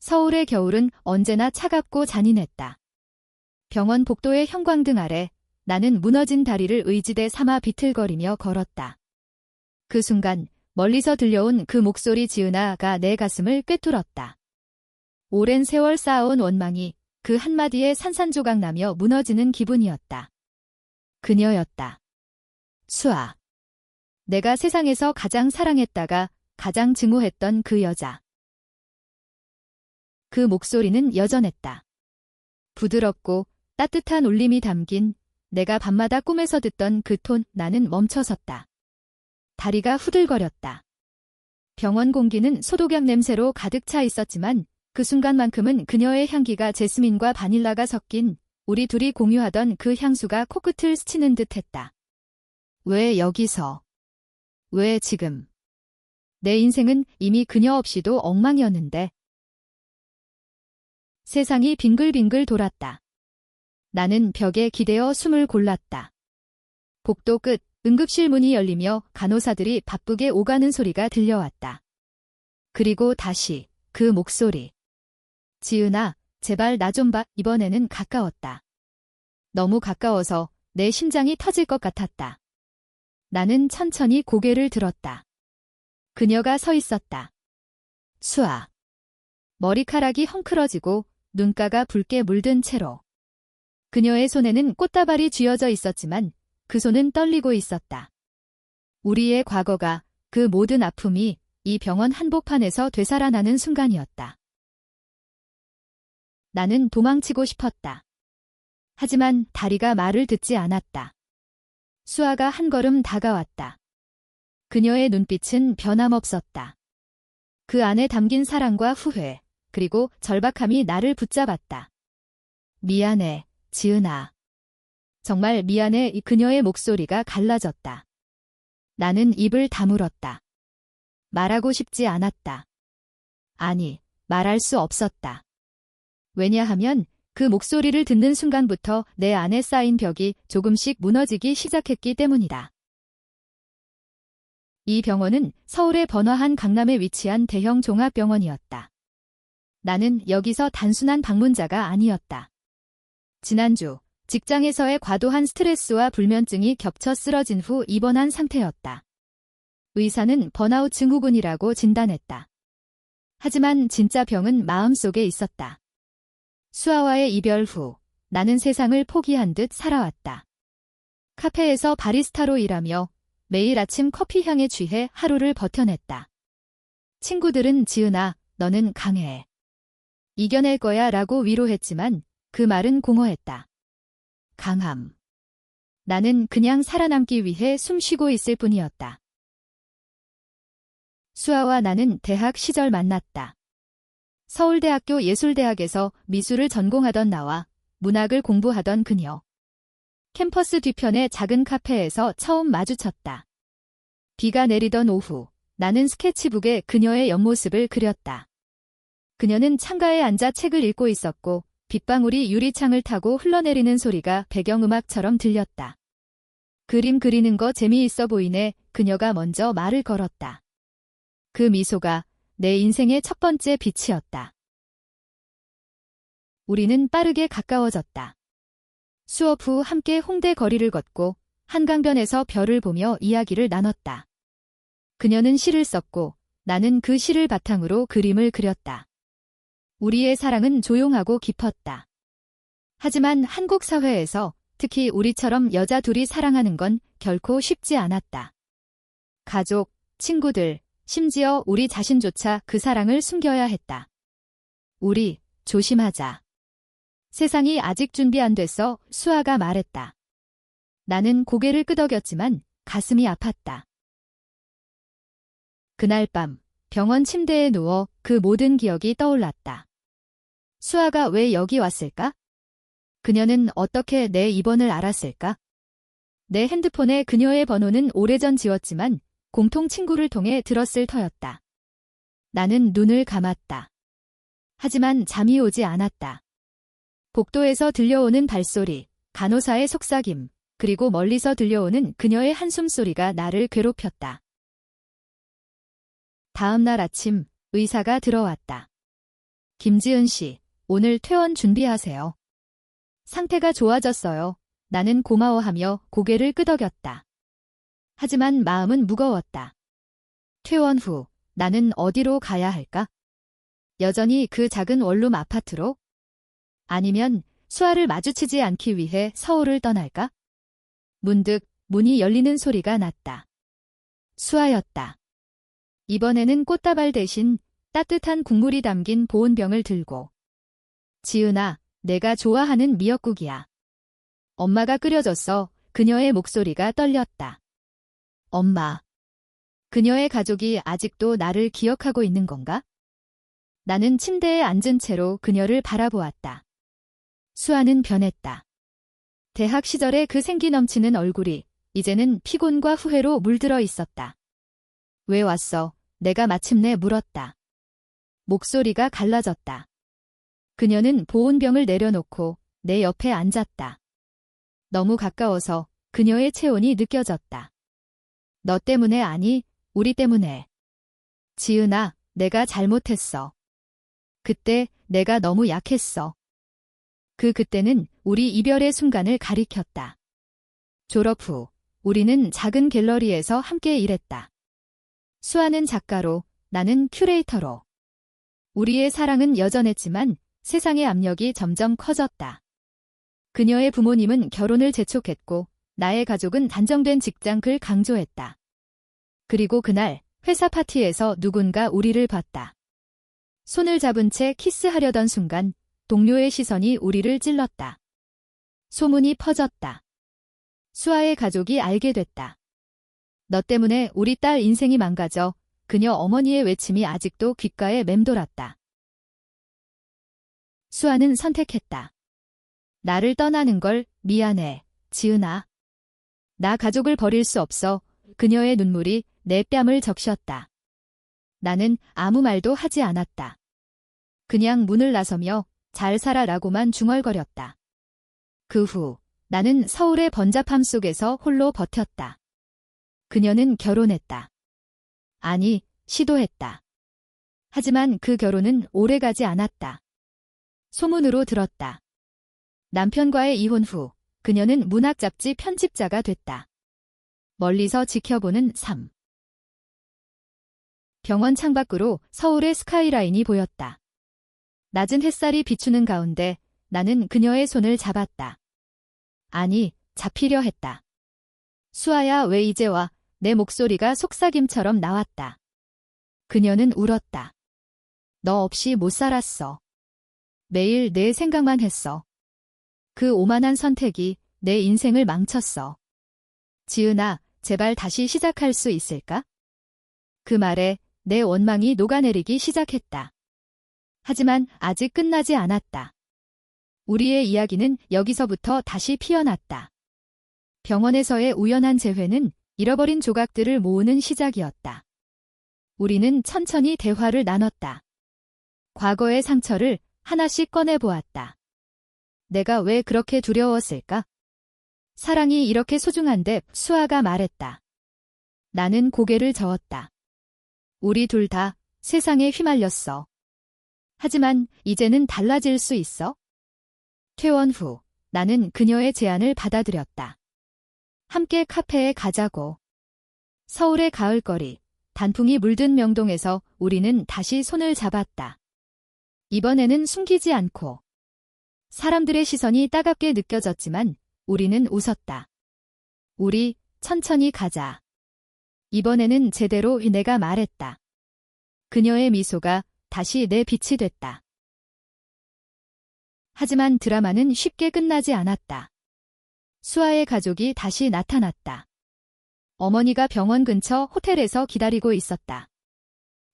서울의 겨울은 언제나 차갑고 잔인했다. 병원 복도의 형광등 아래 나는 무너진 다리를 의지대 삼아 비틀거리며 걸었다. 그 순간 멀리서 들려온 그 목소리 지은아가 내 가슴을 꿰뚫었다. 오랜 세월 쌓아온 원망이 그 한마디에 산산조각 나며 무너지는 기분이었다. 그녀였다. 수아. 내가 세상에서 가장 사랑했다가 가장 증오했던 그 여자. 그 목소리는 여전했다. 부드럽고 따뜻한 울림이 담긴 내가 밤마다 꿈에서 듣던 그 톤. 나는 멈춰섰다. 다리가 후들거렸다. 병원 공기는 소독약 냄새로 가득 차 있었지만 그 순간만큼은 그녀의 향기가 제스민과 바닐라가 섞인 우리 둘이 공유하던 그 향수가 코끝을 스치는 듯했다. 왜 여기서? 왜 지금? 내 인생은 이미 그녀 없이도 엉망이었는데. 세상이 빙글빙글 돌았다. 나는 벽에 기대어 숨을 골랐다. 복도 끝 응급실 문이 열리며 간호사들이 바쁘게 오가는 소리가 들려왔다. 그리고 다시 그 목소리. 지은아, 제발 나 좀 봐. 이번에는 가까웠다. 너무 가까워서 내 심장이 터질 것 같았다. 나는 천천히 고개를 들었다. 그녀가 서 있었다. 수아. 머리카락이 헝클어지고 눈가가 붉게 물든 채로. 그녀의 손에는 꽃다발이 쥐어져 있었지만 그 손은 떨리고 있었다. 우리의 과거가, 그 모든 아픔이 이 병원 한복판에서 되살아나는 순간이었다. 나는 도망치고 싶었다. 하지만 다리가 말을 듣지 않았다. 수아가 한 걸음 다가왔다. 그녀의 눈빛은 변함없었다. 그 안에 담긴 사랑과 후회, 그리고 절박함이 나를 붙잡았다. 미안해, 지은아. 정말 미안해. 그녀의 목소리가 갈라졌다. 나는 입을 다물었다. 말하고 싶지 않았다. 아니, 말할 수 없었다. 왜냐하면 그 목소리를 듣는 순간부터 내 안에 쌓인 벽이 조금씩 무너지기 시작했기 때문이다. 이 병원은 서울의 번화한 강남에 위치한 대형 종합병원이었다. 나는 여기서 단순한 방문자가 아니었다. 지난주 직장에서의 과도한 스트레스와 불면증이 겹쳐 쓰러진 후 입원한 상태였다. 의사는 번아웃 증후군이라고 진단했다. 하지만 진짜 병은 마음속에 있었다. 수아와의 이별 후 나는 세상을 포기한 듯 살아왔다. 카페에서 바리스타로 일하며 매일 아침 커피 향에 취해 하루를 버텨냈다. 친구들은 지은아, 너는 강해. 이겨낼 거야 라고 위로했지만 그 말은 공허했다. 강함. 나는 그냥 살아남기 위해 숨쉬고 있을 뿐이었다. 수아와 나는 대학 시절 만났다. 서울대학교 예술대학에서 미술을 전공하던 나와 문학을 공부하던 그녀. 캠퍼스 뒤편의 작은 카페에서 처음 마주쳤다. 비가 내리던 오후, 나는 스케치북에 그녀의 옆모습을 그렸다. 그녀는 창가에 앉아 책을 읽고 있었고 빗방울이 유리창을 타고 흘러내리는 소리가 배경음악처럼 들렸다. 그림 그리는 거 재미있어 보이네. 그녀가 먼저 말을 걸었다. 그 미소가 내 인생의 첫 번째 빛이었다. 우리는 빠르게 가까워졌다. 수업 후 함께 홍대 거리를 걷고 한강변에서 별을 보며 이야기를 나눴다. 그녀는 시를 썼고 나는 그 시를 바탕으로 그림을 그렸다. 우리의 사랑은 조용하고 깊었다. 하지만 한국 사회에서 특히 우리처럼 여자 둘이 사랑하는 건 결코 쉽지 않았다. 가족, 친구들, 심지어 우리 자신조차 그 사랑을 숨겨야 했다. 우리, 조심하자. 세상이 아직 준비 안 됐어. 수아가 말했다. 나는 고개를 끄덕였지만 가슴이 아팠다. 그날 밤 병원 침대에 누워 그 모든 기억이 떠올랐다. 수아가 왜 여기 왔을까? 그녀는 어떻게 내 입원을 알았을까? 내 핸드폰에 그녀의 번호는 오래전 지웠지만 공통 친구를 통해 들었을 터였다. 나는 눈을 감았다. 하지만 잠이 오지 않았다. 복도에서 들려오는 발소리, 간호사의 속삭임, 그리고 멀리서 들려오는 그녀의 한숨 소리가 나를 괴롭혔다. 다음 날 아침 의사가 들어왔다. 김지은 씨, 오늘 퇴원 준비하세요. 상태가 좋아졌어요. 나는 고마워하며 고개를 끄덕였다. 하지만 마음은 무거웠다. 퇴원 후 나는 어디로 가야 할까? 여전히 그 작은 원룸 아파트로? 아니면 수아를 마주치지 않기 위해 서울을 떠날까? 문득 문이 열리는 소리가 났다. 수아였다. 이번에는 꽃다발 대신 따뜻한 국물이 담긴 보온병을 들고. 지은아, 내가 좋아하는 미역국이야. 엄마가 끓여줬어. 그녀의 목소리가 떨렸다. 엄마. 그녀의 가족이 아직도 나를 기억하고 있는 건가? 나는 침대에 앉은 채로 그녀를 바라보았다. 수아는 변했다. 대학 시절의 그 생기 넘치는 얼굴이 이제는 피곤과 후회로 물들어 있었다. 왜 왔어? 내가 마침내 물었다. 목소리가 갈라졌다. 그녀는 보온병을 내려놓고 내 옆에 앉았다. 너무 가까워서 그녀의 체온이 느껴졌다. 너 때문에 아니, 우리 때문에. 지은아, 내가 잘못했어. 그때 내가 너무 약했어. 그때는 우리 이별의 순간을 가리켰다. 졸업 후 우리는 작은 갤러리에서 함께 일했다. 수아는 작가로, 나는 큐레이터로. 우리의 사랑은 여전했지만 세상의 압력이 점점 커졌다. 그녀의 부모님은 결혼을 재촉했고 나의 가족은 단정된 직장을 강조했다. 그리고 그날 회사 파티에서 누군가 우리를 봤다. 손을 잡은 채 키스하려던 순간 동료의 시선이 우리를 찔렀다. 소문이 퍼졌다. 수아의 가족이 알게 됐다. 너 때문에 우리 딸 인생이 망가져. 그녀 어머니의 외침이 아직도 귓가에 맴돌았다. 수아는 선택했다. 나를 떠나는 걸. 미안해, 지은아. 나 가족을 버릴 수 없어. 그녀의 눈물이 내 뺨을 적셨다. 나는 아무 말도 하지 않았다. 그냥 문을 나서며 잘 살아라고만 중얼거렸다. 그 후 나는 서울의 번잡함 속에서 홀로 버텼다. 그녀는 결혼했다. 아니, 시도했다. 하지만 그 결혼은 오래가지 않았다. 소문으로 들었다. 남편과의 이혼 후 그녀는 문학 잡지 편집자가 됐다. 멀리서 지켜보는 삶. 병원 창밖으로 서울의 스카이라인이 보였다. 낮은 햇살이 비추는 가운데 나는 그녀의 손을 잡았다. 아니, 잡히려 했다. 수아야, 왜 이제 와? 내 목소리가 속삭임처럼 나왔다. 그녀는 울었다. 너 없이 못 살았어. 매일 내 생각만 했어. 그 오만한 선택이 내 인생을 망쳤어. 지은아, 제발 다시 시작할 수 있을까? 그 말에 내 원망이 녹아내리기 시작했다. 하지만 아직 끝나지 않았다. 우리의 이야기는 여기서부터 다시 피어났다. 병원에서의 우연한 재회는 잃어버린 조각들을 모으는 시작이었다. 우리는 천천히 대화를 나눴다. 과거의 상처를 하나씩 꺼내보았다. 내가 왜 그렇게 두려웠을까? 사랑이 이렇게 소중한데. 수아가 말했다. 나는 고개를 저었다. 우리 둘 다 세상에 휘말렸어. 하지만 이제는 달라질 수 있어? 퇴원 후 나는 그녀의 제안을 받아들였다. 함께 카페에 가자고. 서울의 가을거리, 단풍이 물든 명동에서 우리는 다시 손을 잡았다. 이번에는 숨기지 않고. 사람들의 시선이 따갑게 느껴졌지만 우리는 웃었다. 우리 천천히 가자. 이번에는 제대로. 내가 말했다. 그녀의 미소가 다시 내 빛이 됐다. 하지만 드라마는 쉽게 끝나지 않았다. 수아의 가족이 다시 나타났다. 어머니가 병원 근처 호텔에서 기다리고 있었다.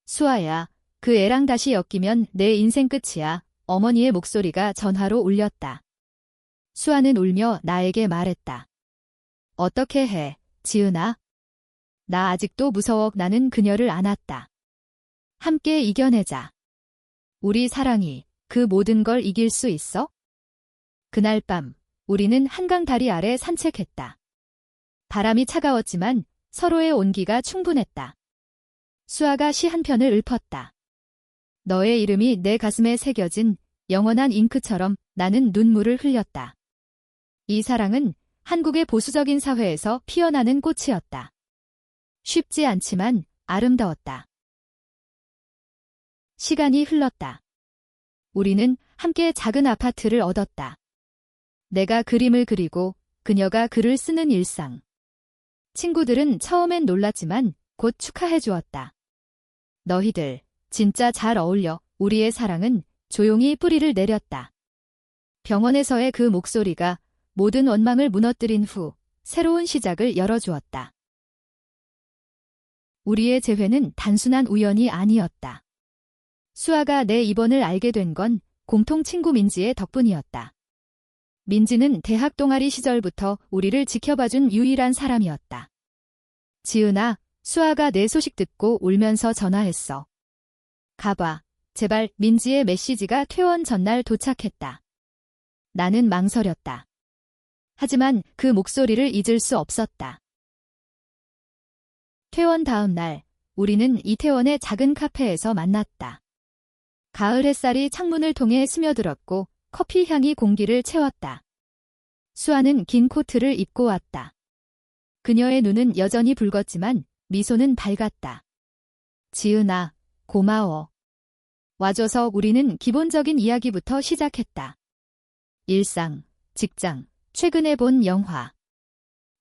수아야, 그 애랑 다시 엮이면 내 인생 끝이야. 어머니의 목소리가 전화로 울렸다. 수아는 울며 나에게 말했다. 어떻게 해, 지은아? 나 아직도 무서워. 나는 그녀를 안았다. 함께 이겨내자. 우리 사랑이 그 모든 걸 이길 수 있어? 그날 밤 우리는 한강 다리 아래 산책했다. 바람이 차가웠지만 서로의 온기가 충분했다. 수아가 시 한 편을 읊었다. 너의 이름이 내 가슴에 새겨진 영원한 잉크처럼 나는 눈물을 흘렸다. 이 사랑은 한국의 보수적인 사회에서 피어나는 꽃이었다. 쉽지 않지만 아름다웠다. 시간이 흘렀다. 우리는 함께 작은 아파트를 얻었다. 내가 그림을 그리고 그녀가 글을 쓰는 일상. 친구들은 처음엔 놀랐지만 곧 축하해 주었다. 너희들 진짜 잘 어울려. 우리의 사랑은 조용히 뿌리를 내렸다. 병원에서의 그 목소리가 모든 원망을 무너뜨린 후 새로운 시작을 열어주었다. 우리의 재회는 단순한 우연이 아니었다. 수아가 내 입원을 알게 된 건 공통 친구 민지의 덕분이었다. 민지는 대학 동아리 시절부터 우리를 지켜봐준 유일한 사람이었다. 지은아, 수아가 내 소식 듣고 울면서 전화했어. 가봐. 제발. 민지의 메시지가 퇴원 전날 도착했다. 나는 망설였다. 하지만 그 목소리를 잊을 수 없었다. 퇴원 다음 날, 우리는 이태원의 작은 카페에서 만났다. 가을 햇살이 창문을 통해 스며들었고 커피 향이 공기를 채웠다. 수아는 긴 코트를 입고 왔다. 그녀의 눈은 여전히 붉었지만 미소는 밝았다. 지은아, 고마워. 와줘서. 우리는 기본적인 이야기부터 시작했다. 일상, 직장, 최근에 본 영화.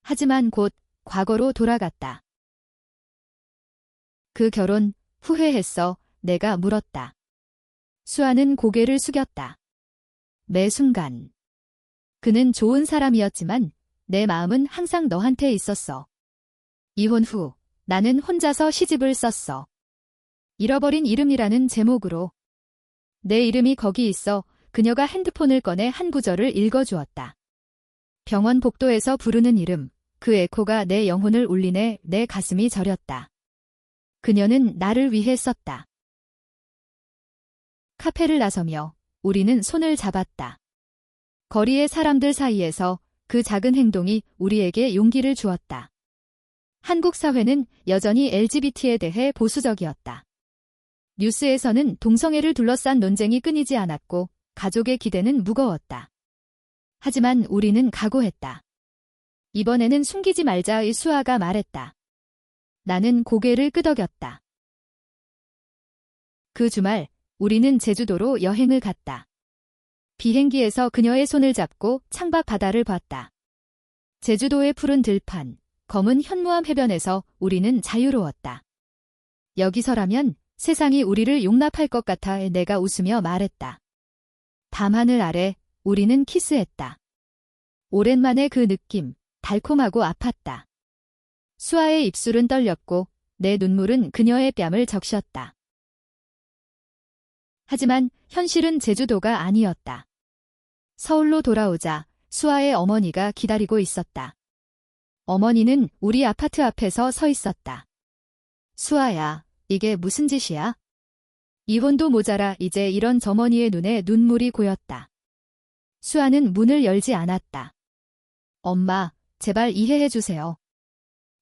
하지만 곧 과거로 돌아갔다. 그 결혼 후회했어. 내가 물었다. 수아는 고개를 숙였다. 매 순간. 그는 좋은 사람이었지만 내 마음은 항상 너한테 있었어. 이혼 후 나는 혼자서 시집을 썼어. 잃어버린 이름이라는 제목으로. 내 이름이 거기 있어. 그녀가 핸드폰을 꺼내 한 구절을 읽어주었다. 병원 복도에서 부르는 이름, 그 에코가 내 영혼을 울리네. 내 가슴이 저렸다. 그녀는 나를 위해 썼다. 카페를 나서며 우리는 손을 잡았다. 거리의 사람들 사이에서 그 작은 행동이 우리에게 용기를 주었다. 한국 사회는 여전히 LGBT에 대해 보수적이었다. 뉴스에서는 동성애를 둘러싼 논쟁이 끊이지 않았고 가족의 기대는 무거웠다. 하지만 우리는 각오했다. 이번에는 숨기지 말자의 수아가 말했다. 나는 고개를 끄덕였다. 그 주말 우리는 제주도로 여행을 갔다. 비행기에서 그녀의 손을 잡고 창밖 바다를 봤다. 제주도의 푸른 들판, 검은 현무암 해변에서 우리는 자유로웠다. 여기서라면 세상이 우리를 용납할 것 같아. 내가 웃으며 말했다. 밤하늘 아래 우리는 키스했다. 오랜만에 그 느낌, 달콤하고 아팠다. 수아의 입술은 떨렸고 내 눈물은 그녀의 뺨을 적셨다. 하지만 현실은 제주도가 아니었다. 서울로 돌아오자 수아의 어머니가 기다리고 있었다. 어머니는 우리 아파트 앞에서 서 있었다. 수아야, 이게 무슨 짓이야? 이혼도 모자라. 이제 이런 저머니의 눈에 눈물이 고였다. 수아는 문을 열지 않았다. 엄마, 제발 이해해 주세요.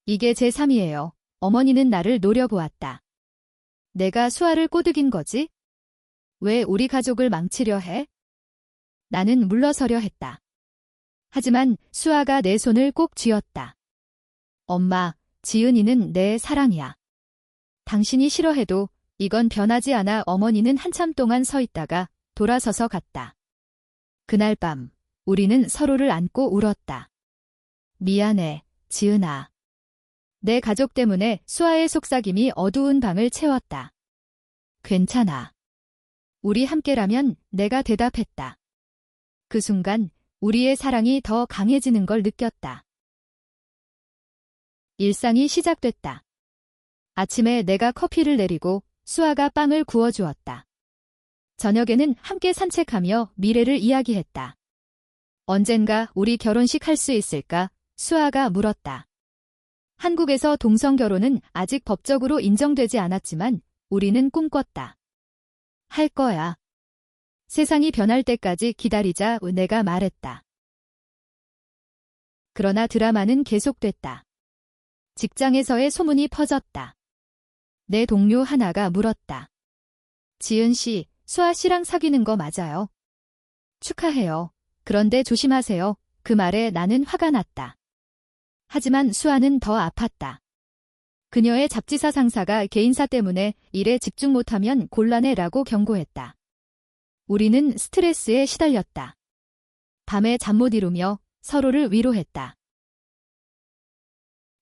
이게 제 삶이에요. 어머니는 나를 노려보았다. 내가 수아를 꼬드긴 거지? 왜 우리 가족을 망치려 해? 나는 물러서려 했다. 하지만 수아가 내 손을 꼭 쥐었다. 엄마, 지은이는 내 사랑이야. 당신이 싫어해도 이건 변하지 않아. 어머니는 한참 동안 서 있다가 돌아서서 갔다. 그날 밤 우리는 서로를 안고 울었다. 미안해, 지은아. 내 가족 때문에 수아의 속삭임이 어두운 방을 채웠다. 괜찮아. 우리 함께라면. 내가 대답했다. 그 순간 우리의 사랑이 더 강해지는 걸 느꼈다. 일상이 시작됐다. 아침에 내가 커피를 내리고 수아가 빵을 구워주었다. 저녁에는 함께 산책하며 미래를 이야기했다. 언젠가 우리 결혼식 할 수 있을까? 수아가 물었다. 한국에서 동성결혼은 아직 법적으로 인정되지 않았지만 우리는 꿈꿨다. 할 거야. 세상이 변할 때까지 기다리자. 내가 말했다. 그러나 드라마는 계속됐다. 직장에서의 소문이 퍼졌다. 내 동료 하나가 물었다. 지은 씨, 수아 씨랑 사귀는 거 맞아요? 축하해요. 그런데 조심하세요. 그 말에 나는 화가 났다. 하지만 수아는 더 아팠다. 그녀의 잡지사 상사가 개인사 때문에 일에 집중 못하면 곤란해라고 경고했다. 우리는 스트레스에 시달렸다. 밤에 잠 못 이루며 서로를 위로했다.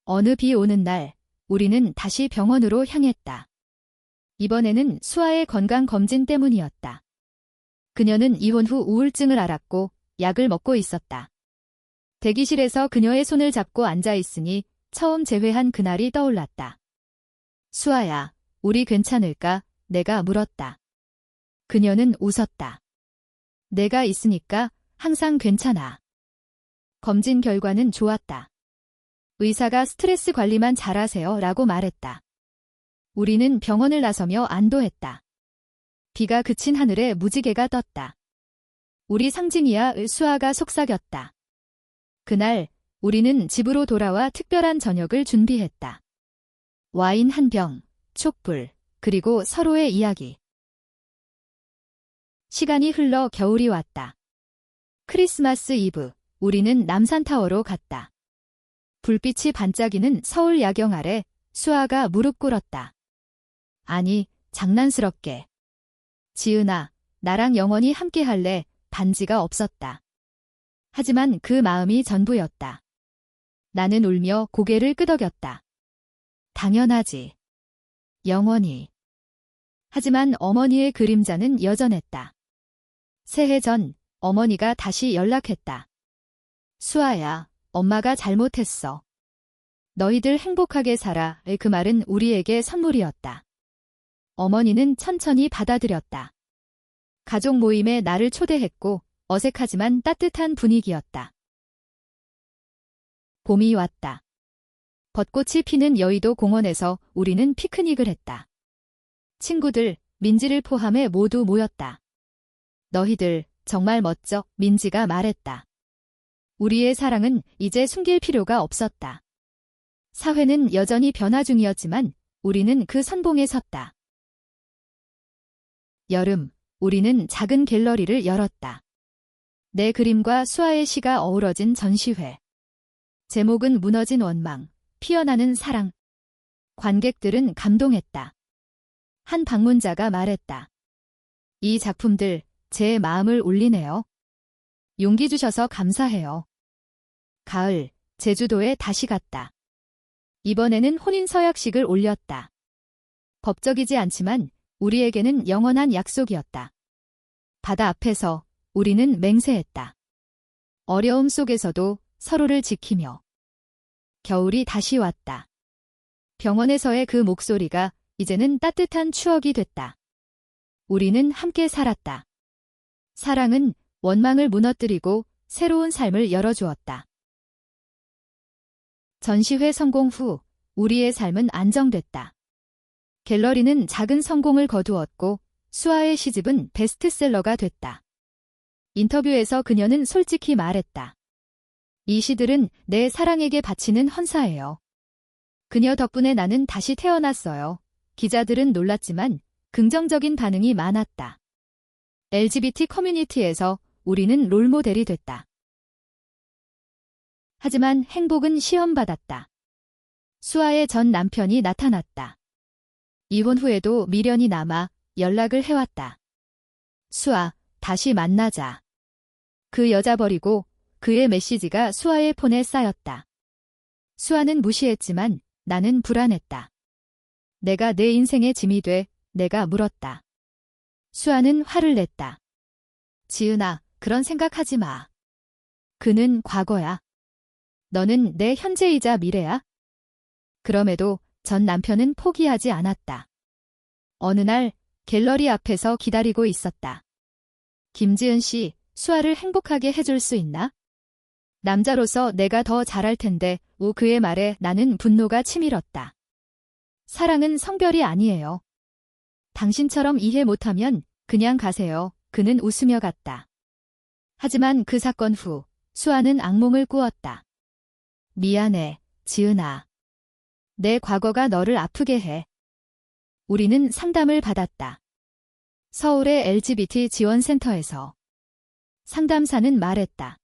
어느 비 오는 날, 우리는 다시 병원으로 향했다. 이번에는 수아의 건강검진 때문이었다. 그녀는 이혼 후 우울증을 앓았고 약을 먹고 있었다. 대기실에서 그녀의 손을 잡고 앉아 있으니 처음 재회한 그날이 떠올랐다. 수아야, 우리 괜찮을까? 내가 물었다. 그녀는 웃었다. 내가 있으니까 항상 괜찮아. 검진 결과는 좋았다. 의사가 스트레스 관리만 잘하세요 라고 말했다. 우리는 병원을 나서며 안도했다. 비가 그친 하늘에 무지개가 떴다. 우리 상진이야 수아가 속삭였다. 그날 우리는 집으로 돌아와 특별한 저녁을 준비했다. 와인 한 병, 촛불, 그리고 서로의 이야기. 시간이 흘러 겨울이 왔다. 크리스마스 이브, 우리는 남산타워로 갔다. 불빛이 반짝이는 서울 야경 아래 수아가 무릎 꿇었다. 아니, 장난스럽게. 지은아, 나랑 영원히 함께 할래. 반지가 없었다. 하지만 그 마음이 전부였다. 나는 울며 고개를 끄덕였다. 당연하지. 영원히. 하지만 어머니의 그림자는 여전했다. 새해 전 어머니가 다시 연락했다. 수아야, 엄마가 잘못했어. 너희들 행복하게 살아. 그 말은 우리에게 선물이었다. 어머니는 천천히 받아들였다. 가족 모임에 나를 초대했고 어색하지만 따뜻한 분위기였다. 봄이 왔다. 벚꽃이 피는 여의도 공원에서 우리는 피크닉을 했다. 친구들, 민지를 포함해 모두 모였다. 너희들 정말 멋져, 민지가 말했다. 우리의 사랑은 이제 숨길 필요가 없었다. 사회는 여전히 변화 중이었지만 우리는 그 선봉에 섰다. 여름, 우리는 작은 갤러리를 열었다. 내 그림과 수아의 시가 어우러진 전시회. 제목은 무너진 원망, 피어나는 사랑. 관객들은 감동했다. 한 방문자가 말했다. 이 작품들, 제 마음을 울리네요. 용기 주셔서 감사해요. 가을, 제주도에 다시 갔다. 이번에는 혼인 서약식을 올렸다. 법적이지 않지만 우리에게는 영원한 약속이었다. 바다 앞에서 우리는 맹세했다. 어려움 속에서도 서로를 지키며. 겨울이 다시 왔다. 병원에서의 그 목소리가 이제는 따뜻한 추억이 됐다. 우리는 함께 살았다. 사랑은 원망을 무너뜨리고 새로운 삶을 열어주었다. 전시회 성공 후 우리의 삶은 안정됐다. 갤러리는 작은 성공을 거두었고 수아의 시집은 베스트셀러가 됐다. 인터뷰에서 그녀는 솔직히 말했다. 이 시들은 내 사랑에게 바치는 헌사예요. 그녀 덕분에 나는 다시 태어났어요. 기자들은 놀랐지만 긍정적인 반응이 많았다. LGBT 커뮤니티에서 우리는 롤모델이 됐다. 하지만 행복은 시험받았다. 수아의 전 남편이 나타났다. 이혼 후에도 미련이 남아 연락을 해왔다. 수아, 다시 만나자. 그 여자 버리고 그의 메시지가 수아의 폰에 쌓였다. 수아는 무시했지만 나는 불안했다. 내가 내 인생의 짐이 돼. 내가 물었다. 수아는 화를 냈다. 지은아, 그런 생각하지 마. 그는 과거야. 너는 내 현재이자 미래야. 그럼에도 전 남편은 포기하지 않았다. 어느 날 갤러리 앞에서 기다리고 있었다. 김지은 씨, 수아를 행복하게 해줄 수 있나? 남자로서 내가 더 잘할 텐데. 그의 말에 나는 분노가 치밀었다. 사랑은 성별이 아니에요. 당신처럼 이해 못하면 그냥 가세요. 그는 웃으며 갔다. 하지만 그 사건 후 수아는 악몽을 꾸었다. 미안해, 지은아. 내 과거가 너를 아프게 해. 우리는 상담을 받았다. 서울의 LGBT 지원센터에서 상담사는 말했다.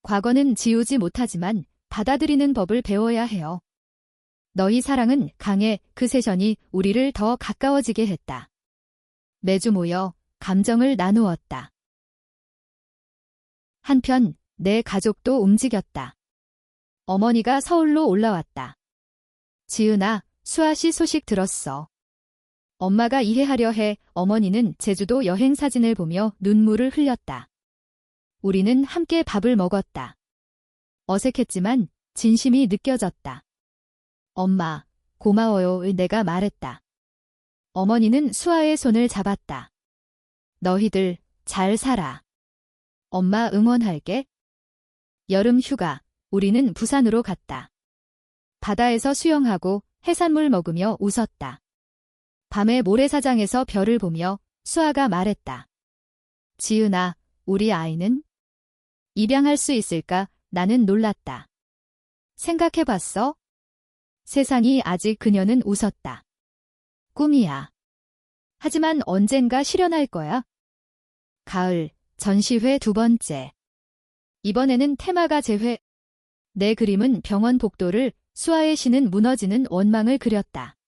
과거는 지우지 못하지만 받아들이는 법을 배워야 해요. 너희 사랑은 강해. 그 세션이 우리를 더 가까워지게 했다. 매주 모여 감정을 나누었다. 한편 내 가족도 움직였다. 어머니가 서울로 올라왔다. 지은아, 수아 씨 소식 들었어. 엄마가 이해하려 해. 어머니는 제주도 여행 사진을 보며 눈물을 흘렸다. 우리는 함께 밥을 먹었다. 어색했지만 진심이 느껴졌다. 엄마, 고마워요. 내가 말했다. 어머니는 수아의 손을 잡았다. 너희들 잘 살아. 엄마 응원할게. 여름 휴가, 우리는 부산으로 갔다. 바다에서 수영하고 해산물 먹으며 웃었다. 밤에 모래사장에서 별을 보며 수아가 말했다. 지은아, 우리 아이는 입양할 수 있을까? 나는 놀랐다. 생각해봤어? 세상이 아직. 그녀는 웃었다. 꿈이야. 하지만 언젠가 실현할 거야. 가을, 전시회 2번째. 이번에는 테마가 재회. 내 그림은 병원 복도를, 수아의 시는 무너지는 원망을 그렸다.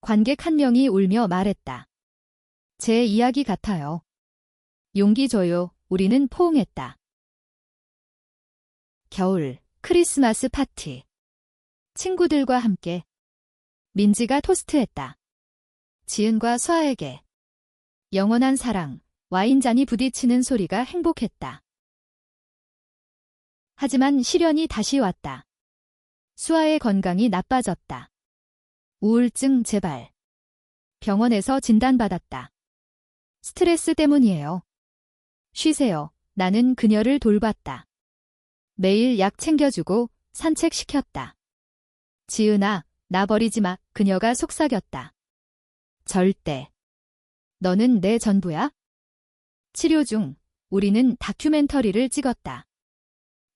관객 한 명이 울며 말했다. 제 이야기 같아요. 용기 줘요. 우리는 포옹했다. 겨울, 크리스마스 파티. 친구들과 함께. 민지가 토스트했다. 지은과 수아에게. 영원한 사랑, 와인잔이 부딪히는 소리가 행복했다. 하지만 시련이 다시 왔다. 수아의 건강이 나빠졌다. 우울증 재발. 병원에서 진단받았다. 스트레스 때문이에요. 쉬세요. 나는 그녀를 돌봤다. 매일 약 챙겨주고 산책시켰다. 지은아, 나 버리지 마. 그녀가 속삭였다. 절대. 너는 내 전부야? 치료 중, 우리는 다큐멘터리를 찍었다.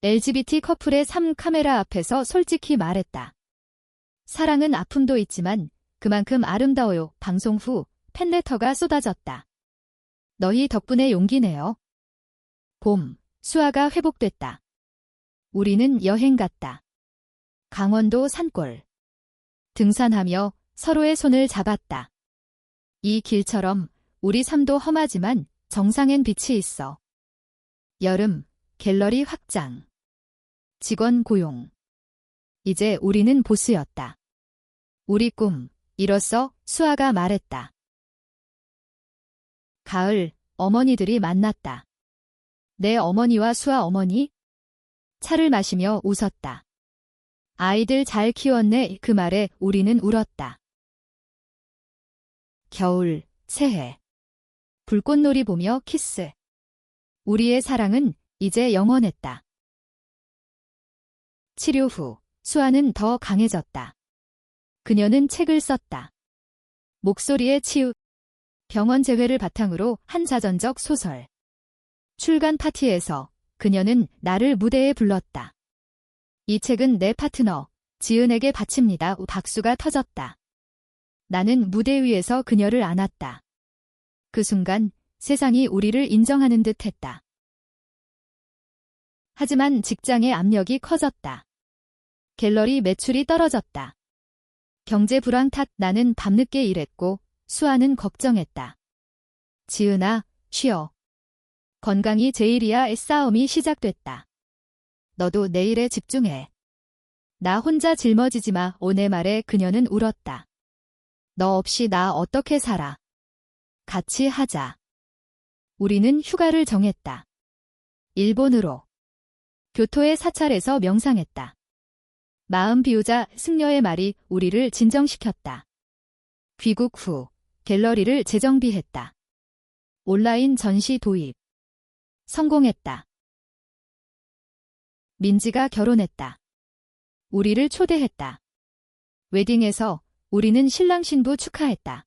LGBT 커플의 삶 카메라 앞에서 솔직히 말했다. 사랑은 아픔도 있지만 그만큼 아름다워요. 방송 후 팬레터가 쏟아졌다. 너희 덕분에 용기 내요. 봄, 수아가 회복됐다. 우리는 여행 갔다. 강원도 산골. 등산하며 서로의 손을 잡았다. 이 길처럼 우리 삶도 험하지만 정상엔 빛이 있어. 여름, 갤러리 확장. 직원 고용. 이제 우리는 보스였다. 우리 꿈, 이뤘어. 수아가 말했다. 가을, 어머니들이 만났다. 내 어머니와 수아 어머니? 차를 마시며 웃었다. 아이들 잘 키웠네. 그 말에 우리는 울었다. 겨울, 새해. 불꽃놀이 보며 키스. 우리의 사랑은 이제 영원했다. 치료 후, 수아는 더 강해졌다. 그녀는 책을 썼다. 목소리의 치유. 병원 재회를 바탕으로 한 자전적 소설. 출간 파티에서 그녀는 나를 무대에 불렀다. 이 책은 내 파트너, 지은에게 바칩니다. 박수가 터졌다. 나는 무대 위에서 그녀를 안았다. 그 순간 세상이 우리를 인정하는 듯 했다. 하지만 직장의 압력이 커졌다. 갤러리 매출이 떨어졌다. 경제 불황 탓. 나는 밤늦게 일했고 수아는 걱정했다. 지은아, 쉬어. 건강이 제일이야. 싸움이 시작됐다. 너도 내일에 집중해. 나 혼자 짊어지지 마. 내 말에 그녀는 울었다. 너 없이 나 어떻게 살아. 같이 하자. 우리는 휴가를 정했다. 일본으로. 교토의 사찰에서 명상했다. 마음 비우자. 승려의 말이 우리를 진정시켰다. 귀국 후 갤러리를 재정비했다. 온라인 전시 도입. 성공했다. 민지가 결혼했다. 우리를 초대했다. 웨딩에서 우리는 신랑 신부 축하했다.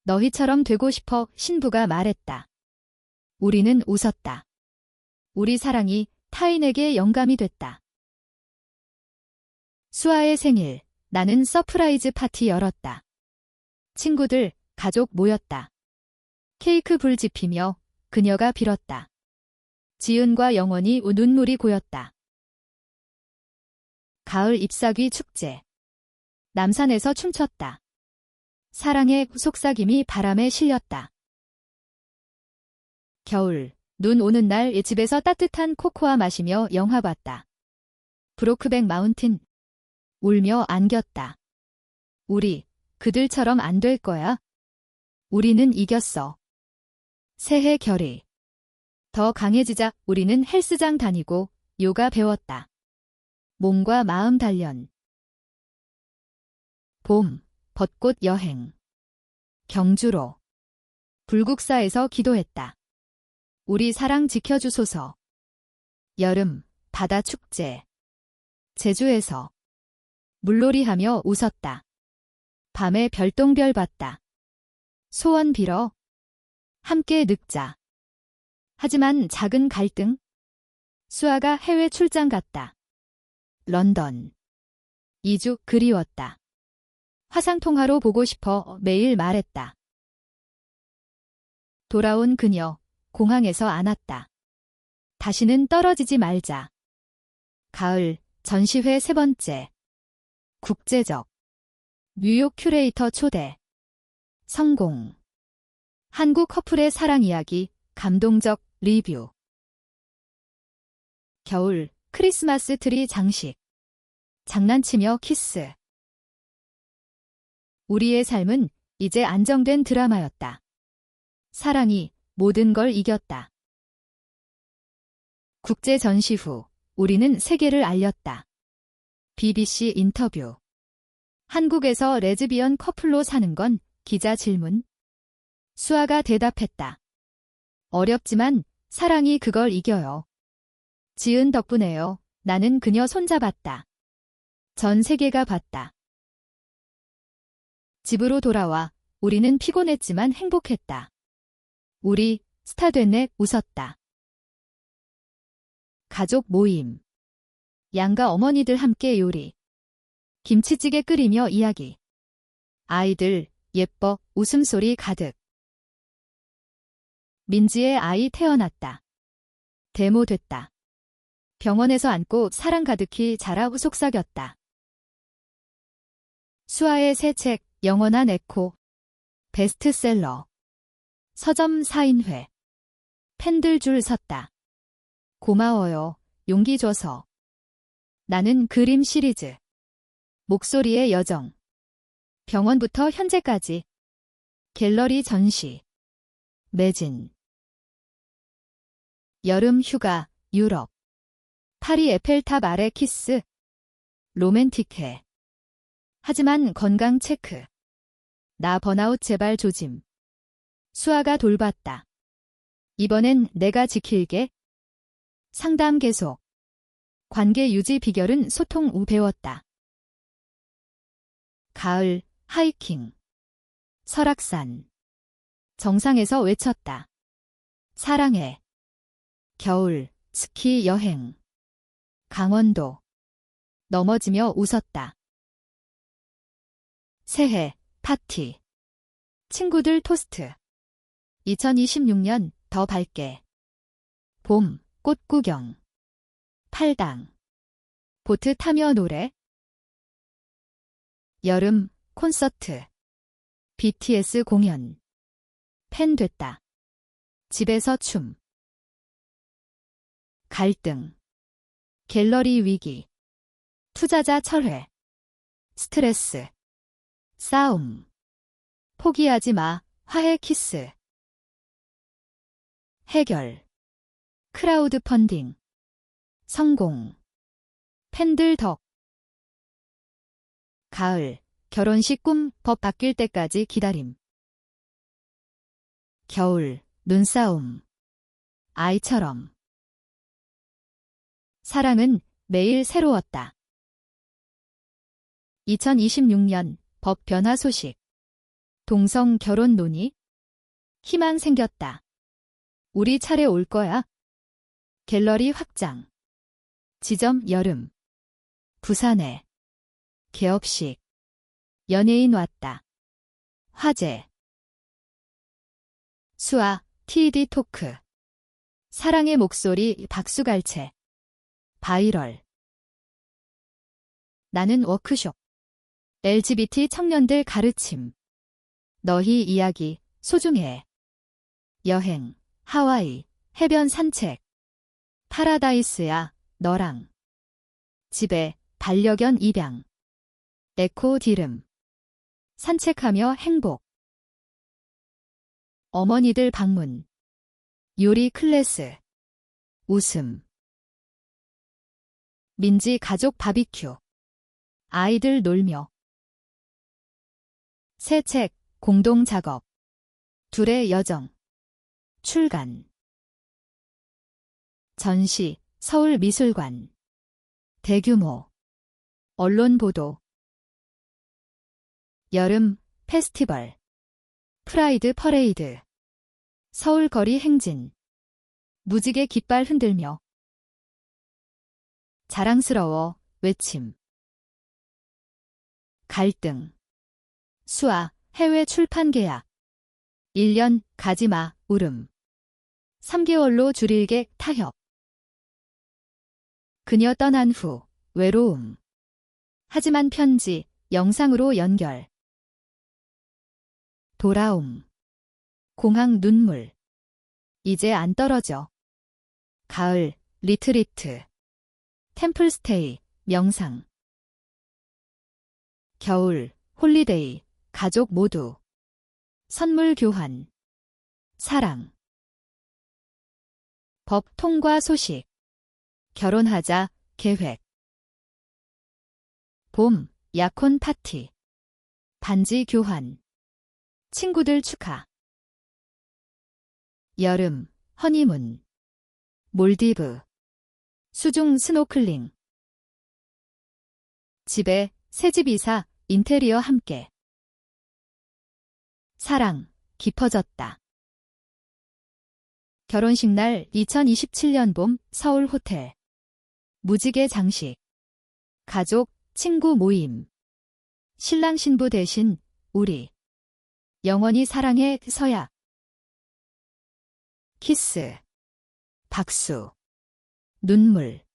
너희처럼 되고 싶어. 신부가 말했다. 우리는 웃었다. 우리 사랑이 타인에게 영감이 됐다. 수아의 생일. 나는 서프라이즈 파티 열었다. 친구들, 가족 모였다. 케이크 불 지피며 그녀가 빌었다. 지은과 영원히 눈물이 고였다. 가을 잎사귀 축제. 남산에서 춤췄다. 사랑의 속삭임이 바람에 실렸다. 겨울, 눈 오는 날 집에서 따뜻한 코코아 마시며 영화 봤다. 브로크백 마운틴. 울며 안겼다. 우리, 그들처럼 안 될 거야. 우리는 이겼어. 새해 결의. 더 강해지자. 우리는 헬스장 다니고 요가 배웠다. 몸과 마음 단련. 봄, 벚꽃 여행. 경주로. 불국사에서 기도했다. 우리 사랑 지켜주소서. 여름, 바다 축제. 제주에서. 물놀이하며 웃었다. 밤에 별똥별 봤다. 소원 빌어. 함께 늙자. 하지만 작은 갈등. 수아가 해외 출장 갔다. 런던. 2주 그리웠다. 화상통화로 보고 싶어 매일 말했다. 돌아온 그녀, 공항에서 안았다. 다시는 떨어지지 말자. 가을, 전시회 3번째. 국제적. 뉴욕 큐레이터 초대. 성공. 한국 커플의 사랑 이야기, 감동적 리뷰. 겨울, 크리스마스 트리 장식. 장난치며 키스. 우리의 삶은 이제 안정된 드라마였다. 사랑이 모든 걸 이겼다. 국제 전시 후 우리는 세계를 알렸다. BBC 인터뷰. 한국에서 레즈비언 커플로 사는 건? 기자 질문. 수아가 대답했다. 어렵지만 사랑이 그걸 이겨요. 지은 덕분에요. 나는 그녀 손잡았다. 전 세계가 봤다. 집으로 돌아와 우리는 피곤했지만 행복했다. 우리 스타 됐네. 웃었다. 가족 모임. 양가 어머니들 함께 요리. 김치찌개 끓이며 이야기. 아이들 예뻐 웃음소리 가득. 민지의 아이 태어났다. 데모됐다. 병원에서 안고 사랑 가득히 자라 속삭였다. 수아의 새 책 영원한 에코. 베스트셀러. 서점 사인회. 팬들 줄 섰다. 고마워요. 용기 줘서. 나는 그림 시리즈. 목소리의 여정. 병원부터 현재까지. 갤러리 전시. 매진. 여름 휴가, 유럽. 파리 에펠탑 아래 키스. 로맨틱해. 하지만 건강 체크. 나 번아웃 제발 조짐. 수아가 돌봤다. 이번엔 내가 지킬게. 상담 계속. 관계 유지 비결은 소통 우 배웠다. 가을, 하이킹. 설악산. 정상에서 외쳤다. 사랑해. 겨울, 스키 여행. 강원도. 넘어지며 웃었다. 새해, 파티. 친구들 토스트. 2026년 더 밝게. 봄, 꽃 구경. 팔당. 보트 타며 노래. 여름, 콘서트. BTS 공연. 팬 됐다. 집에서 춤. 갈등. 갤러리 위기. 투자자 철회. 스트레스. 싸움. 포기하지 마. 화해 키스. 해결. 크라우드 펀딩. 성공. 팬들 덕. 가을. 결혼식 꿈. 법 바뀔 때까지 기다림. 겨울. 눈싸움. 아이처럼. 사랑은 매일 새로웠다. 2026년 법 변화 소식. 동성 결혼 논의. 희망 생겼다. 우리 차례 올 거야. 갤러리 확장. 지점 여름. 부산에. 개업식. 연예인 왔다. 화제. 수아, TED 토크. 사랑의 목소리 박수갈채. 바이럴. 나는 워크숍. LGBT 청년들 가르침. 너희 이야기 소중해. 여행, 하와이, 해변 산책. 파라다이스야, 너랑. 집에 반려견 입양. 에코 디름. 산책하며 행복. 어머니들 방문. 요리 클래스. 웃음. 민지 가족 바비큐. 아이들 놀며. 새 책, 공동 작업. 둘의 여정. 출간. 전시, 서울미술관. 대규모. 언론 보도. 여름, 페스티벌. 프라이드 퍼레이드. 서울 거리 행진. 무지개 깃발 흔들며. 자랑스러워, 외침. 갈등. 수아, 해외 출판 계약. 1년, 가지마, 울음. 3개월로 줄일게, 타협. 그녀 떠난 후, 외로움. 하지만 편지, 영상으로 연결. 돌아옴. 공항 눈물. 이제 안 떨어져. 가을, 리트리트. 템플스테이, 명상. 겨울, 홀리데이, 가족 모두. 선물 교환. 사랑. 법 통과 소식. 결혼하자, 계획. 봄, 약혼 파티. 반지 교환. 친구들 축하. 여름, 허니문. 몰디브. 수중 스노클링. 집에 새집 이사, 인테리어 함께. 사랑, 깊어졌다. 결혼식 날 2027년 봄 서울 호텔. 무지개 장식. 가족, 친구 모임. 신랑 신부 대신 우리. 영원히 사랑해 서약. 키스. 박수. 눈물.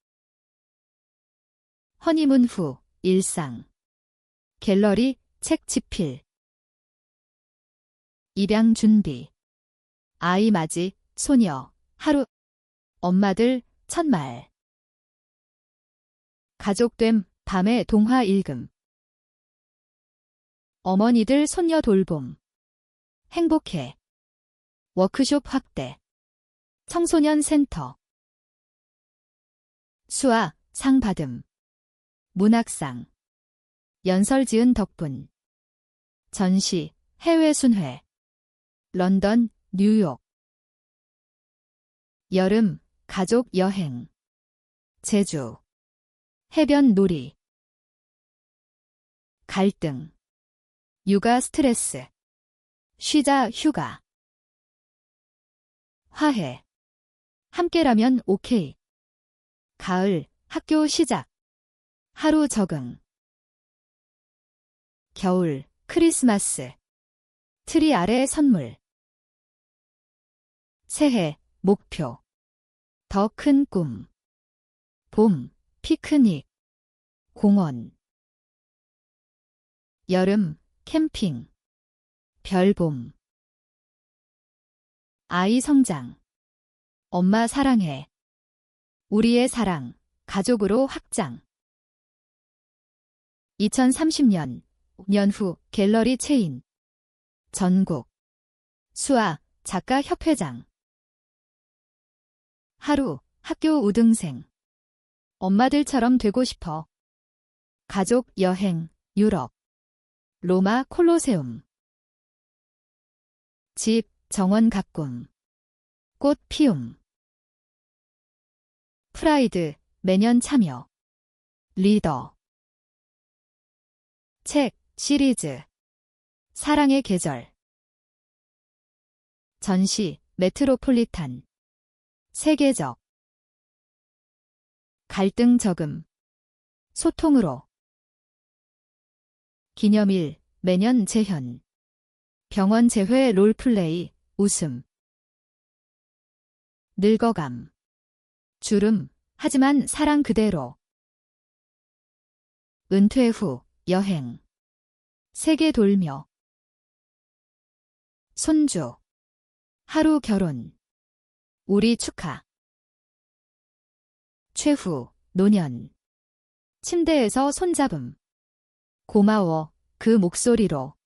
허니문 후 일상. 갤러리, 책 집필. 입양 준비. 아이 맞이, 소녀, 하루. 엄마들, 첫말. 가족됨, 밤의 동화 읽음. 어머니들 손녀 돌봄. 행복해. 워크숍 확대. 청소년 센터. 수아, 상 받음. 문학상. 연설 지은 덕분. 전시, 해외 순회. 런던, 뉴욕. 여름, 가족 여행. 제주. 해변 놀이. 갈등. 육아 스트레스. 쉬자 휴가. 화해. 함께라면 오케이. 가을, 학교 시작. 하루 적응. 겨울, 크리스마스. 트리 아래 선물. 새해, 목표. 더 큰 꿈. 봄, 피크닉. 공원. 여름, 캠핑. 별봄. 아이 성장. 엄마 사랑해. 우리의 사랑, 가족으로 확장. 2030년, 연후 갤러리 체인. 전국. 수아, 작가협회장. 하루, 학교 우등생. 엄마들처럼 되고 싶어. 가족 여행, 유럽. 로마 콜로세움. 집, 정원 가꿈. 꽃 피움. 프라이드, 매년 참여. 리더. 책, 시리즈. 사랑의 계절. 전시, 메트로폴리탄. 세계적. 갈등 저금. 소통으로. 기념일, 매년 재현. 병원 재회 롤플레이, 웃음. 늙어감. 주름, 하지만 사랑 그대로. 은퇴 후, 여행. 세계 돌며. 손주. 하루 결혼. 우리 축하. 최후, 노년. 침대에서 손잡음. 고마워, 그 목소리로.